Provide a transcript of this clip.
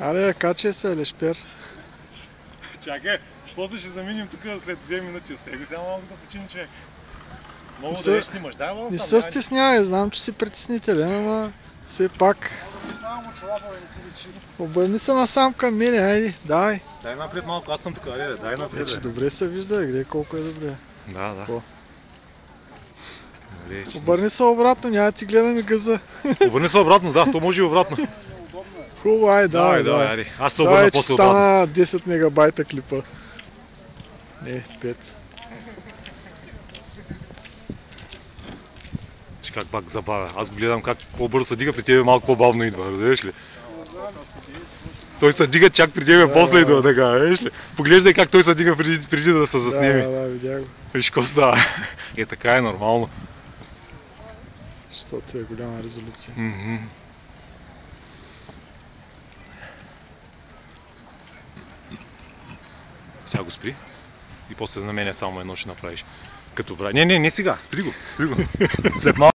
Аре, качай се, лешпер. Чакай, после ще заминем тук след 2 минути. Стега сега малко да почини човек. Много Не да се- снимаш. Дай Не се стеснявай, знам, че си притеснителен, ама все пак. Само чолапа не си личи. Обърни се насам към мене, айди, давай. Дай напред малко, аз съм тук, дай напред. Вече добре се вижда, гледай колко е добре. Да. Какво? Добре, че... Обърни се обратно, няма да ти гледаме газа. Обърни се обратно, да, то може и обратно. Хубаво, ай, давай. Айде. Аз се обърна после обратно. Стана 10 мегабайта клипа. Не, 5. Че как пак забавя. Аз го гледам как по-бързо се дига, при тебе малко по-бавно идва, разбираш ли? Той се дига чак при тебе, после идва така, видиш ли? Поглеждай как той се дига преди да се заснеме. Да, видя го. Виж какво става. Така е нормално. Защото е голяма резолюция. Сега го спри. И после на мене само едно ще направиш. Като бра... Не сега, спри го. След малко.